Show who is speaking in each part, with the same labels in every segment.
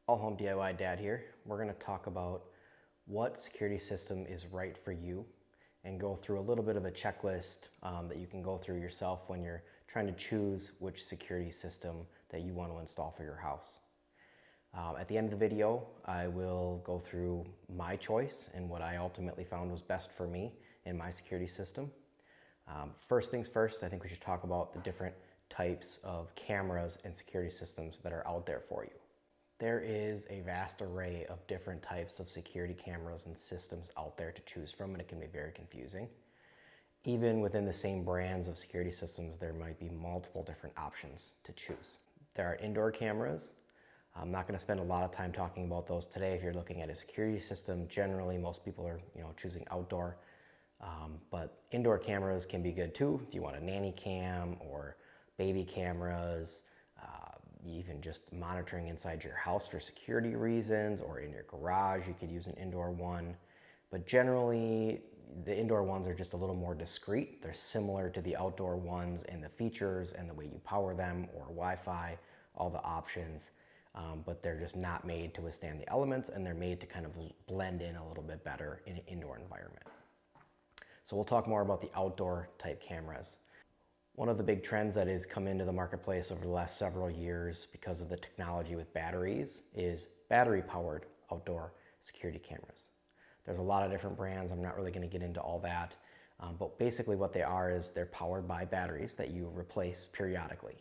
Speaker 1: All Home DIY Dad here. We're going to talk about what security system is right for you and go through a little bit of a checklist that you can go through yourself when you're trying to choose which security system that you want to install for your house. At the end of the video, I will go through my choice and what I ultimately found was best for me in my security system. First things first, I think we should talk about the different types of cameras and security systems that are out there for you. There is a vast array of different types of security cameras and systems out there to choose from, and it can be very confusing. Even within the same brands of security systems, there might be multiple different options to choose. There are indoor cameras. I'm not going to spend a lot of time talking about those today. If you're looking at a security system, generally most people are choosing outdoor, but indoor cameras can be good too. If you want a nanny cam or baby cameras, even just monitoring inside your house for security reasons, or in your garage, you could use an indoor one. But generally, the indoor ones are just a little more discreet. They're similar to the outdoor ones in the features and the way you power them, or Wi-Fi, all the options. But they're just not made to withstand the elements, and they're made to kind of blend in a little bit better in an indoor environment. So we'll talk more about the outdoor type cameras. One of the big trends that has come into the marketplace over the last several years because of the technology with batteries is battery-powered outdoor security cameras. There's a lot of different brands. I'm not really going to get into all that, but basically what they are is they're powered by batteries that you replace periodically.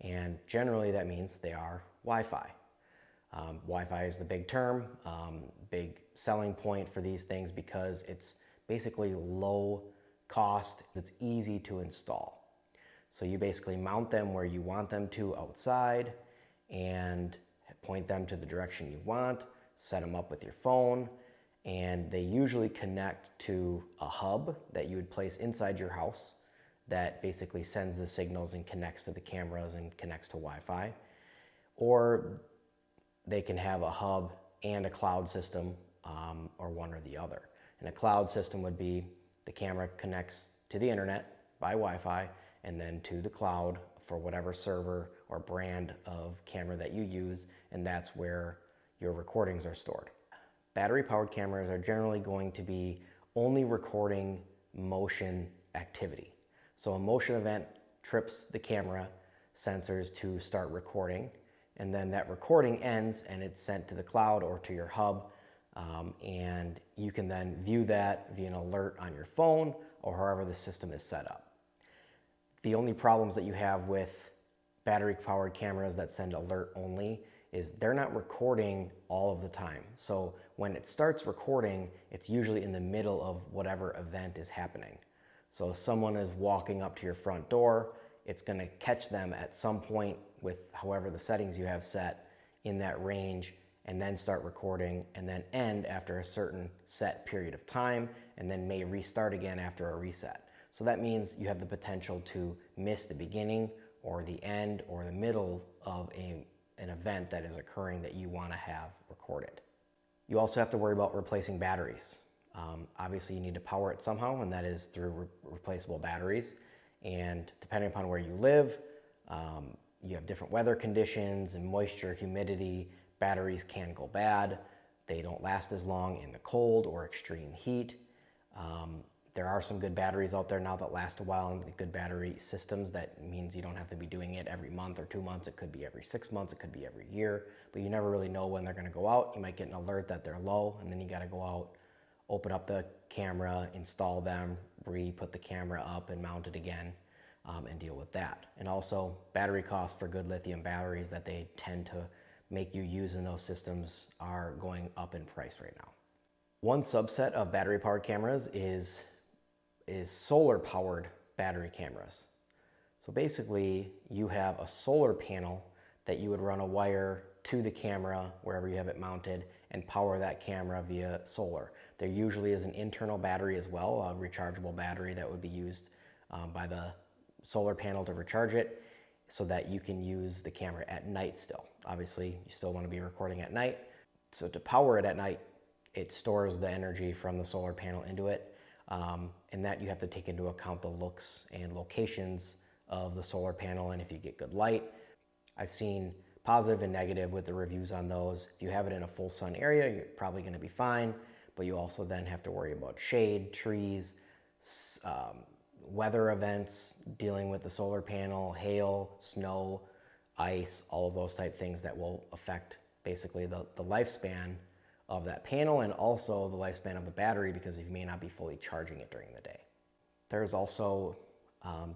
Speaker 1: And generally that means they are Wi-Fi. Wi-Fi is the big term, big selling point for these things because it's basically low cost, it's easy to install. So you basically mount them where you want them to outside and point them to the direction you want, set them up with your phone, and they usually connect to a hub that you would place inside your house that basically sends the signals and connects to the cameras and connects to Wi-Fi. Or they can have a hub and a cloud system, or one or the other. And a cloud system would be the camera connects to the internet by Wi-Fi and then to the cloud for whatever server or brand of camera that you use, and that's where your recordings are stored. Battery-powered cameras are generally going to be only recording motion activity. So a motion event trips the camera sensors to start recording, and then that recording ends and it's sent to the cloud or to your hub, and you can then view that via an alert on your phone or however the system is set up. The only problems that you have with battery-powered cameras that send alert only is they're not recording all of the time. So when it starts recording, it's usually in the middle of whatever event is happening. So if someone is walking up to your front door, it's going to catch them at some point with however the settings you have set in that range, and then start recording, and then end after a certain set period of time, and then may restart again after a reset. So that means you have the potential to miss the beginning or the end or the middle of an event that is occurring that you want to have recorded. You also have to worry about replacing batteries. Obviously you need to power it somehow, and that is through replaceable batteries. And depending upon where you live, you have different weather conditions and moisture, humidity. Batteries can go bad. They don't last as long in the cold or extreme heat. There are some good batteries out there now that last a while, and good battery systems. That means you don't have to be doing it every month or 2 months. It could be every 6 months. It could be every year, but you never really know when they're going to go out. You might get an alert that they're low, and then you got to go out, open up the camera, install them, put the camera up and mount it again, and deal with that. And also battery costs for good lithium batteries that they tend to make you use in those systems are going up in price right now. One subset of battery powered cameras is solar powered battery cameras. So basically you have a solar panel that you would run a wire to the camera wherever you have it mounted and power that camera via solar. There usually is an internal battery as well, a rechargeable battery that would be used by the solar panel to recharge it so that you can use the camera at night still. Obviously you still want to be recording at night. So to power it at night, it stores the energy from the solar panel into it. And that you have to take into account the looks and locations of the solar panel and if you get good light. I've seen positive and negative with the reviews on those. If you have it in a full sun area, you're probably going to be fine, but you also then have to worry about shade, trees, weather events, dealing with the solar panel, hail, snow, ice, all of those type things that will affect basically the lifespan of that panel and also the lifespan of the battery, because you may not be fully charging it during the day. There's also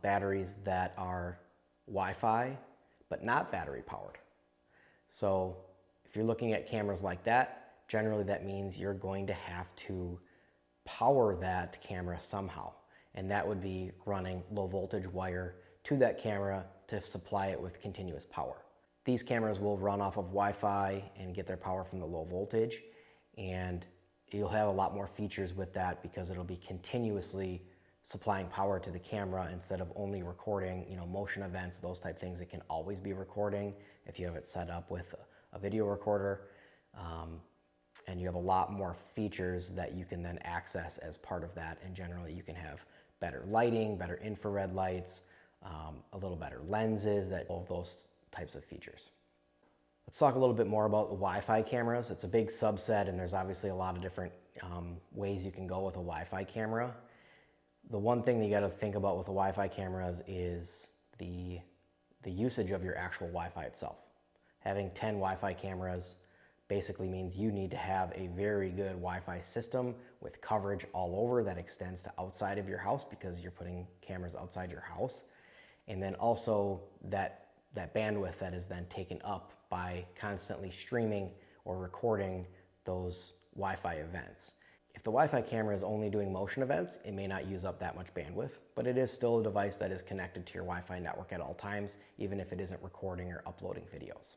Speaker 1: batteries that are Wi-Fi but not battery powered. So if you're looking at cameras like that, generally that means you're going to have to power that camera somehow, and that would be running low voltage wire to that camera to supply it with continuous power. These cameras will run off of Wi-Fi and get their power from the low voltage, and you'll have a lot more features with that because it'll be continuously supplying power to the camera instead of only recording, motion events, those type things. It can always be recording if you have it set up with a video recorder, and you have a lot more features that you can then access as part of that. And generally you can have better lighting, better infrared lights, a little better lenses, all of those types of features. Let's talk a little bit more about the Wi-Fi cameras. It's a big subset, and there's obviously a lot of different ways you can go with a Wi-Fi camera. The one thing that you got to think about with the Wi-Fi cameras is the usage of your actual Wi-Fi itself. Having 10 Wi-Fi cameras basically means you need to have a very good Wi-Fi system with coverage all over that extends to outside of your house, because you're putting cameras outside your house. And then also that bandwidth that is then taken up by constantly streaming or recording those Wi-Fi events. If the Wi-Fi camera is only doing motion events, it may not use up that much bandwidth, but it is still a device that is connected to your Wi-Fi network at all times, even if it isn't recording or uploading videos.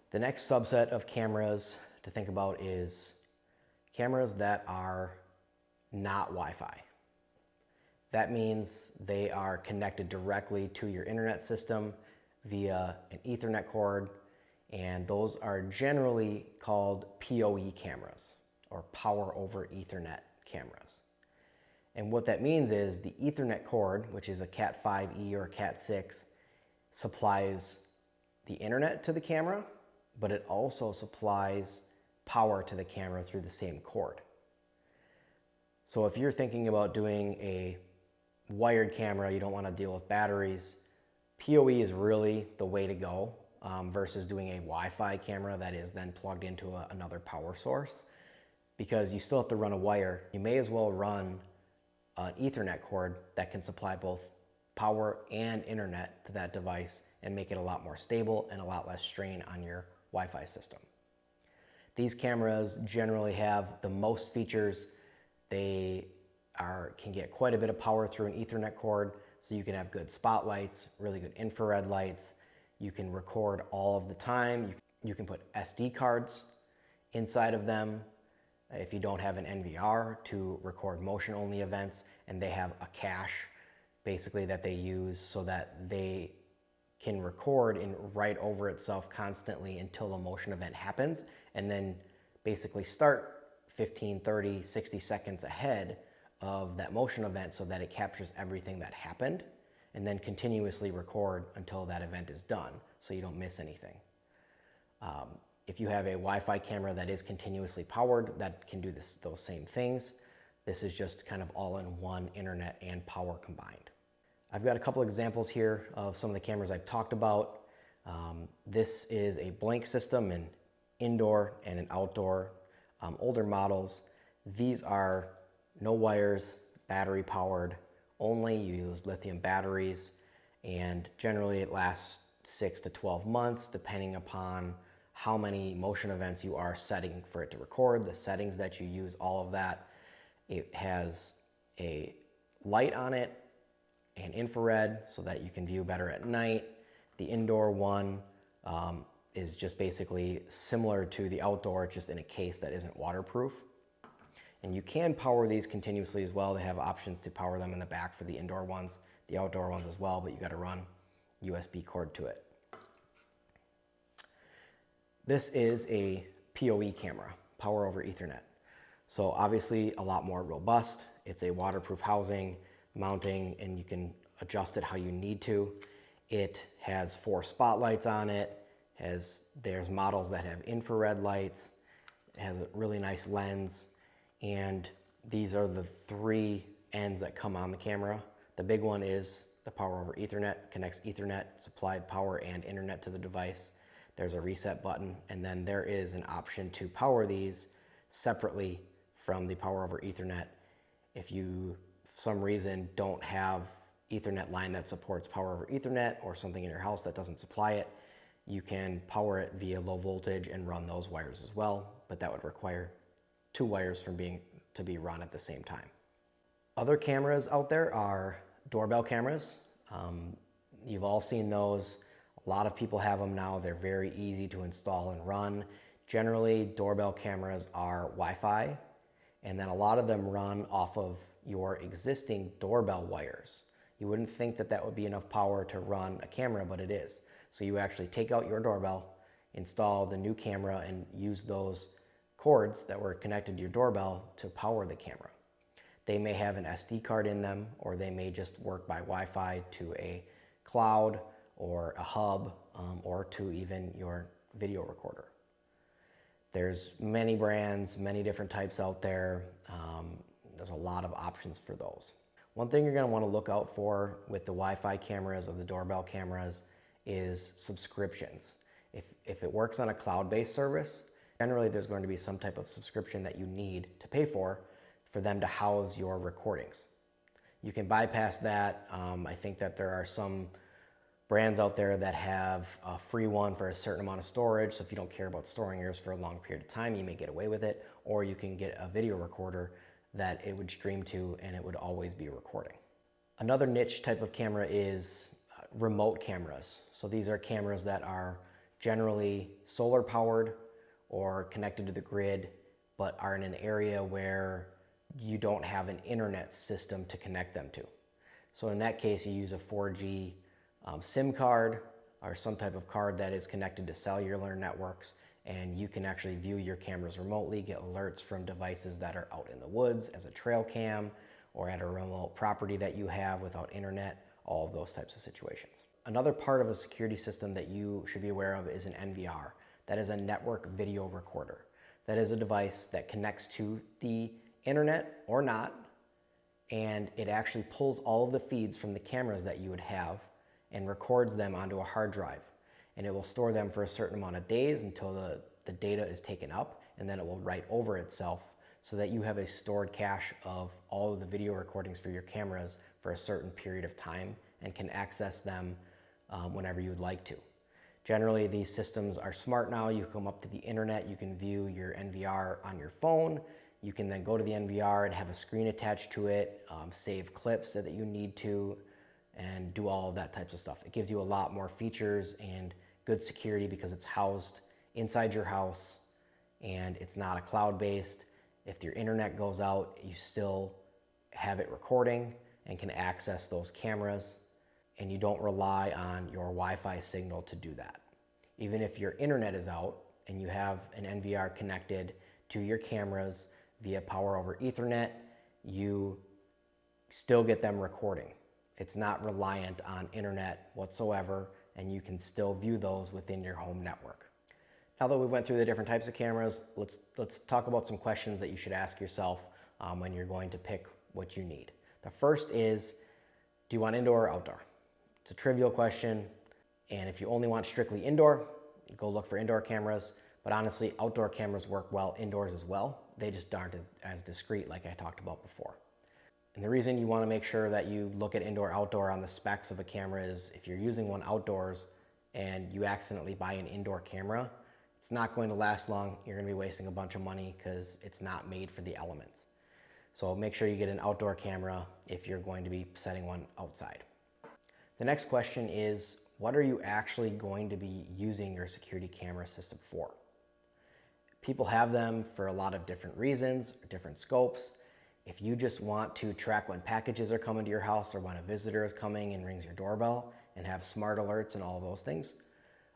Speaker 1: The next subset of cameras to think about is cameras that are not Wi-Fi. That means they are connected directly to your internet system via an Ethernet cord, and those are generally called PoE cameras, or Power over Ethernet cameras. And what that means is the Ethernet cord, which is a Cat5e or Cat6, supplies the internet to the camera, but it also supplies power to the camera through the same cord. So if you're thinking about doing a wired camera, you don't want to deal with batteries, PoE is really the way to go versus doing a Wi-Fi camera that is then plugged into another power source, because you still have to run a wire. You may as well run an Ethernet cord that can supply both power and internet to that device and make it a lot more stable and a lot less strain on your Wi-Fi system. These cameras generally have the most features. They can get quite a bit of power through an Ethernet cord, so you can have good spotlights, really good infrared lights. You can record all of the time. You can put SD cards inside of them if you don't have an NVR to record motion-only events, and they have a cache basically that they use so that they can record and write over itself constantly until a motion event happens, and then basically start 15, 30, 60 seconds ahead of that motion event so that it captures everything that happened, and then continuously record until that event is done so you don't miss anything. If you have a Wi-Fi camera that is continuously powered, that can do those same things. This is just kind of all in one, internet and power combined. I've got a couple examples here of some of the cameras I've talked about. This is a blank system, an indoor and an outdoor. Older models, these are no wires, battery powered only. You use lithium batteries, and generally it lasts 6 to 12 months depending upon how many motion events you are setting for it to record, the settings that you use, all of that. It has a light on it and infrared so that you can view better at night. The indoor one is just basically similar to the outdoor, just in a case that isn't waterproof. And you can power these continuously as well. They have options to power them in the back for the indoor ones, the outdoor ones as well, but you got to run USB cord to it. This is a PoE camera, Power over Ethernet. So obviously a lot more robust. It's a waterproof housing, mounting, and you can adjust it how you need to. It has 4 spotlights on it, There's models that have infrared lights. It has a really nice lens, and these are the three ends that come on the camera. The big one is the power over Ethernet, connects Ethernet, supplied power and internet to the device. There's a reset button, and then there is an option to power these separately from the power over Ethernet. If you, for some reason, don't have Ethernet line that supports power over Ethernet, or something in your house that doesn't supply it, you can power it via low voltage and run those wires as well, but that would require two wires to be run at the same time. Other cameras out there are doorbell cameras. You've all seen those. A lot of people have them now. They're very easy to install and run. Generally, doorbell cameras are Wi-Fi, and then a lot of them run off of your existing doorbell wires. You wouldn't think that that would be enough power to run a camera, but it is. So you actually take out your doorbell, install the new camera, and use those cords that were connected to your doorbell to power the camera. They may have an SD card in them, or they may just work by Wi-Fi to a cloud or a hub, or to even your video recorder. There's many brands, many different types out there. There's a lot of options for those. One thing you're going to want to look out for with the Wi-Fi cameras or the doorbell cameras is subscriptions. If it works on a cloud-based service, generally there's going to be some type of subscription that you need to pay for them to house your recordings. You can bypass that. I think that there are some brands out there that have a free one for a certain amount of storage, so if you don't care about storing yours for a long period of time, you may get away with it, or you can get a video recorder that it would stream to and it would always be recording. Another niche type of camera is remote cameras. So these are cameras that are generally solar powered or connected to the grid, but are in an area where you don't have an internet system to connect them to. So in that case, you use a 4G SIM card or some type of card that is connected to cellular networks, and you can actually view your cameras remotely, get alerts from devices that are out in the woods as a trail cam, or at a remote property that you have without internet, all of those types of situations. Another part of a security system that you should be aware of is an NVR. That is a network video recorder. That is a device that connects to the internet or not, and it actually pulls all of the feeds from the cameras that you would have and records them onto a hard drive. And it will store them for a certain amount of days until the data is taken up, and then it will write over itself so that you have a stored cache of all of the video recordings for your cameras for a certain period of time and can access them whenever you would like to. Generally, these systems are smart now. You come up to the internet, you can view your NVR on your phone. You can then go to the NVR and have a screen attached to it, save clips that you need to, and do all of that types of stuff. It gives you a lot more features and good security because it's housed inside your house and it's not a cloud-based. If your internet goes out, you still have it recording and can access those cameras, and you don't rely on your Wi-Fi signal to do that. Even if your internet is out and you have an NVR connected to your cameras via power over Ethernet, you still get them recording. It's not reliant on internet whatsoever, and you can still view those within your home network. Now that we went through the different types of cameras, let's talk about some questions that you should ask yourself when you're going to pick what you need. The first is, do you want indoor or outdoor? It's a trivial question, and if you only want strictly indoor, go look for indoor cameras, but honestly, outdoor cameras work well indoors as well. They just aren't as discreet like I talked about before. And the reason you want to make sure that you look at indoor outdoor on the specs of a camera is if you're using one outdoors and you accidentally buy an indoor camera, it's not going to last long. You're going to be wasting a bunch of money because it's not made for the elements. So make sure you get an outdoor camera if you're going to be setting one outside. The next question is, what are you actually going to be using your security camera system for? People have them for a lot of different reasons, different scopes. If you just want to track when packages are coming to your house or when a visitor is coming and rings your doorbell and have smart alerts and all of those things,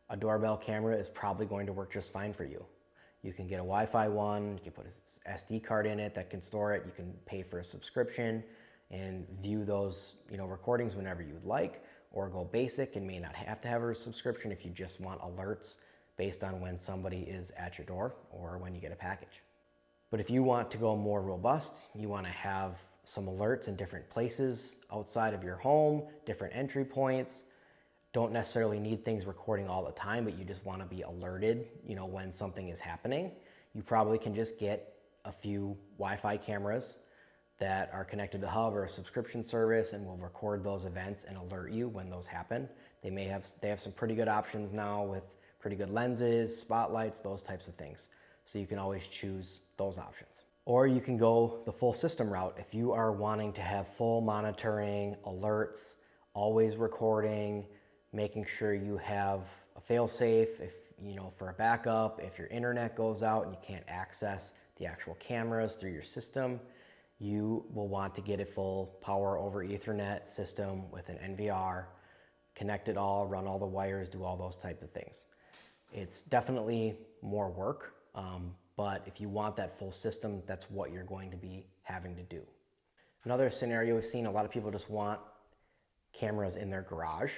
Speaker 1: a doorbell camera is probably going to work just fine for you. You can get a Wi-Fi one, you can put an SD card in it that can store it, you can pay for a subscription and view those recordings whenever you'd like, or go basic and may not have to have a subscription if you just want alerts based on when somebody is at your door or when you get a package. But if you want to go more robust, you want to have some alerts in different places outside of your home, different entry points. Don't necessarily need things recording all the time, but you just want to be alerted, when something is happening. You probably can just get a few Wi-Fi cameras that are connected to Hub or a subscription service and will record those events and alert you when those happen. They have some pretty good options now with pretty good lenses, spotlights, those types of things. So you can always choose those options. Or you can go the full system route. If you are wanting to have full monitoring, alerts, always recording, making sure you have a fail-safe, for a backup, if your internet goes out and you can't access the actual cameras through your system, you will want to get a full power over Ethernet system with an NVR, connect it all, run all the wires, do all those type of things. It's definitely more work, but if you want that full system, that's what you're going to be having to do. Another scenario we've seen, a lot of people just want cameras in their garage,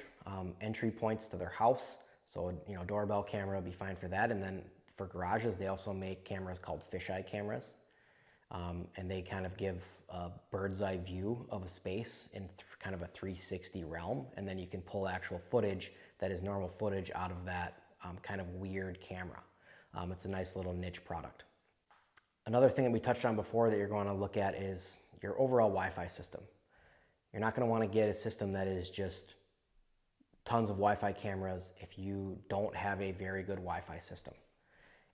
Speaker 1: entry points to their house. So, doorbell camera would be fine for that. And then for garages, they also make cameras called fisheye cameras. And they kind of give a bird's eye view of a space in kind of a 360 realm. And then you can pull actual footage that is normal footage out of that kind of weird camera. It's a nice little niche product. Another thing that we touched on before that you're going to look at is your overall Wi-Fi system. You're not going to want to get a system that is just tons of Wi-Fi cameras if you don't have a very good Wi-Fi system.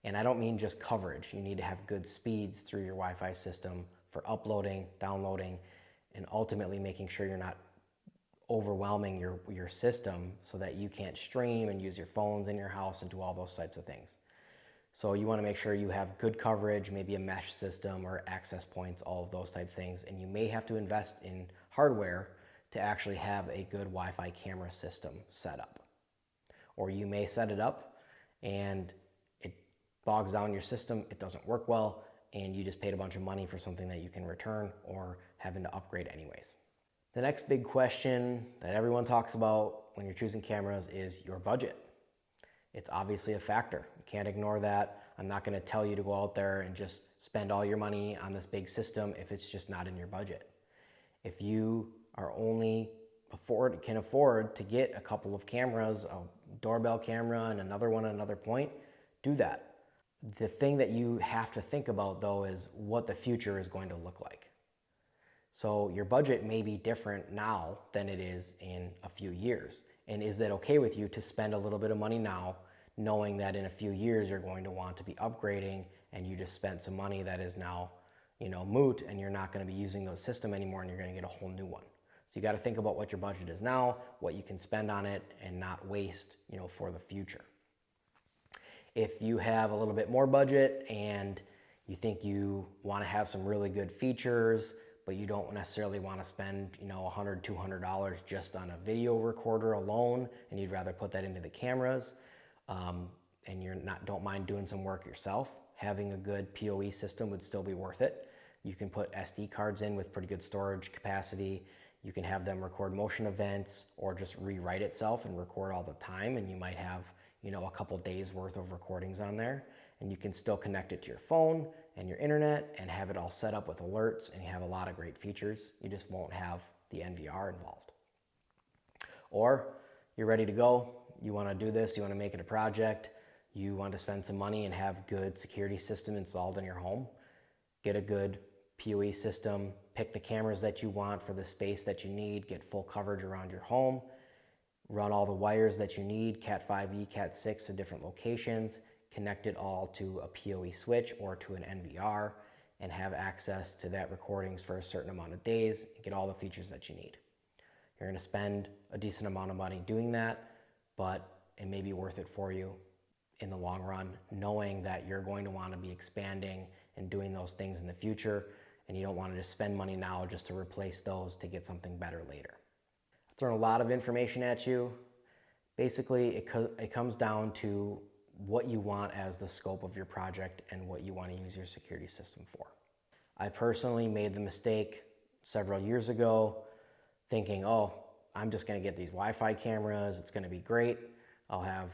Speaker 1: And I don't mean just coverage. You need to have good speeds through your Wi-Fi system for uploading, downloading, and ultimately making sure you're not overwhelming your system so that you can't stream and use your phones in your house and do all those types of things. So you want to make sure you have good coverage, maybe a mesh system or access points, all of those type of things. And you may have to invest in hardware to actually have a good Wi-Fi camera system set up. Or you may set it up and it bogs down your system, it doesn't work well, and you just paid a bunch of money for something that you can return or having to upgrade anyways. The next big question that everyone talks about when you're choosing cameras is your budget. It's obviously a factor. You can't ignore that. I'm not going to tell you to go out there and just spend all your money on this big system if it's just not in your budget. If you are only can afford to get a couple of cameras, a doorbell camera and another one at another point, do that. The thing that you have to think about though is what the future is going to look like. So your budget may be different now than it is in a few years. And is that okay with you to spend a little bit of money now, knowing that in a few years you're going to want to be upgrading and you just spent some money that is now, moot, and you're not going to be using the system anymore and you're going to get a whole new one. So you got to think about what your budget is now, what you can spend on it and not waste, for the future. If you have a little bit more budget and you think you want to have some really good features, but you don't necessarily want to spend, $100, $200 just on a video recorder alone, and you'd rather put that into the cameras, and don't mind doing some work yourself, having a good PoE system would still be worth it. You can put SD cards in with pretty good storage capacity. You can have them record motion events or just rewrite itself and record all the time, and you might have, a couple days worth of recordings on there, and you can still connect it to your phone and your internet and have it all set up with alerts, and you have a lot of great features. You just won't have the NVR involved. Or you're ready to go, you want to do this, you want to make it a project, you want to spend some money and have good security system installed in your home, get a good PoE system, pick the cameras that you want for the space that you need, get full coverage around your home, run all the wires that you need, Cat 5e, Cat 6 to different locations, connect it all to a PoE switch or to an NVR, and have access to that recordings for a certain amount of days, and get all the features that you need. You're going to spend a decent amount of money doing that, but it may be worth it for you in the long run, knowing that you're going to want to be expanding and doing those things in the future, and you don't want to just spend money now just to replace those to get something better later. I've thrown a lot of information at you. Basically, it comes down to what you want as the scope of your project and what you want to use your security system for. I personally made the mistake several years ago thinking, oh, I'm just going to get these Wi-Fi cameras, it's going to be great. I'll have,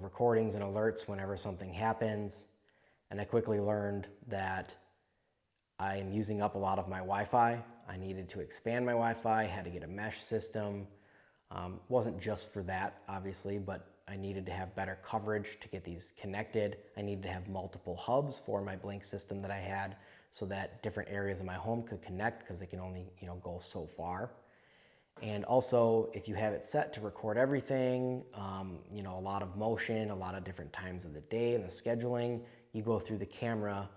Speaker 1: recordings and alerts whenever something happens. And I quickly learned that I am using up a lot of my Wi-Fi. I needed to expand my Wi-Fi, had to get a mesh system. Wasn't just for that, obviously, but I needed to have better coverage to get these connected. I needed to have multiple hubs for my Blink system that I had so that different areas of my home could connect, because they can only, go so far. And also, if you have it set to record everything, a lot of motion, a lot of different times of the day and the scheduling, you go through the camera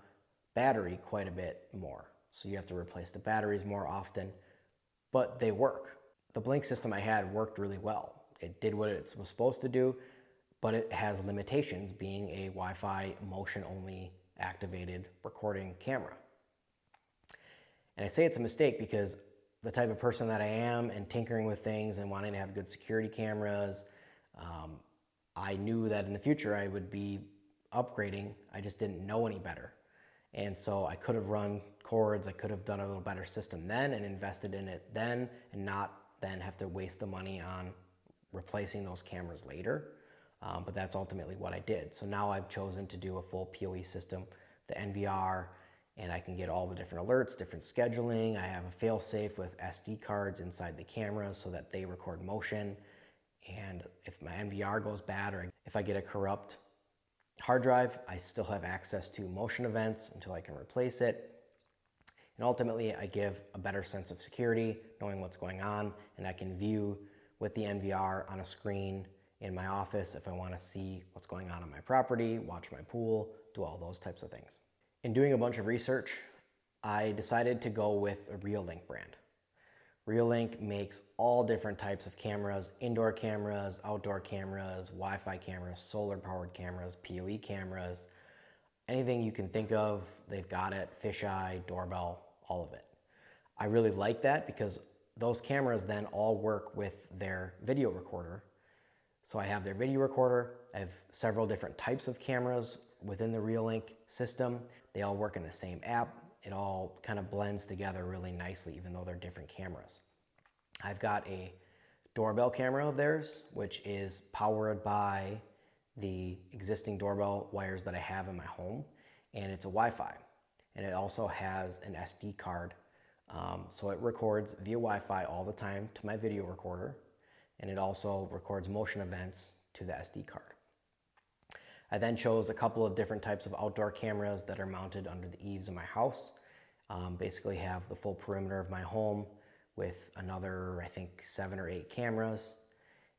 Speaker 1: battery quite a bit more. So you have to replace the batteries more often, but they work. The Blink system I had worked really well. It did what it was supposed to do, but it has limitations being a Wi-Fi motion-only activated recording camera. And I say it's a mistake because the type of person that I am and tinkering with things and wanting to have good security cameras, I knew that in the future I would be upgrading. I just didn't know any better. And so I could have run cords, I could have done a little better system then and invested in it then, and not then have to waste the money on replacing those cameras later. But that's ultimately what I did. So now I've chosen to do a full PoE system, the NVR, and I can get all the different alerts, different scheduling. I have a fail-safe with SD cards inside the cameras so that they record motion. And if my NVR goes bad, or if I get a corrupt hard drive, I still have access to motion events until I can replace it. And ultimately, I give a better sense of security, knowing what's going on, and I can view with the NVR on a screen in my office if I want to see what's going on my property, watch my pool, do all those types of things. In doing a bunch of research, I decided to go with a Reolink brand. Reolink makes all different types of cameras, indoor cameras, outdoor cameras, Wi-Fi cameras, solar powered cameras, PoE cameras, anything you can think of, they've got it, fisheye, doorbell, all of it. I really like that because those cameras then all work with their video recorder. So I have their video recorder, I have several different types of cameras within the Reolink system. They all work in the same app. It all kind of blends together really nicely, even though they're different cameras. I've got a doorbell camera of theirs, which is powered by the existing doorbell wires that I have in my home, and it's a Wi-Fi. And it also has an SD card, so it records via Wi-Fi all the time to my video recorder, and it also records motion events to the SD card. I then chose a couple of different types of outdoor cameras that are mounted under the eaves of my house. Basically have the full perimeter of my home with another, I think, 7 or 8 cameras.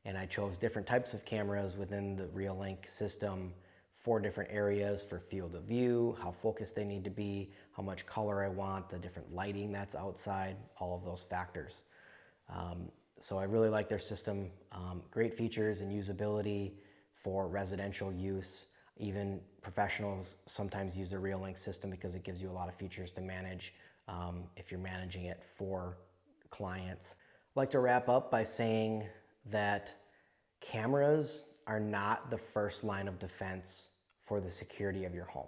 Speaker 1: And I chose different types of cameras within the Reolink system for different areas for field of view, how focused they need to be, how much color I want, the different lighting that's outside, all of those factors. So I really like their system. Great features and usability for residential use. Even professionals sometimes use the Reolink system because it gives you a lot of features to manage if you're managing it for clients. I'd like to wrap up by saying that cameras are not the first line of defense for the security of your home.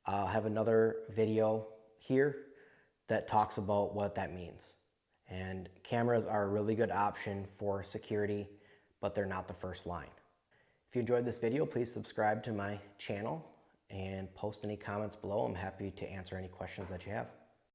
Speaker 1: I'll have another video here that talks about what that means. And cameras are a really good option for security, but they're not the first line. If you enjoyed this video, please subscribe to my channel and post any comments below. I'm happy to answer any questions that you have.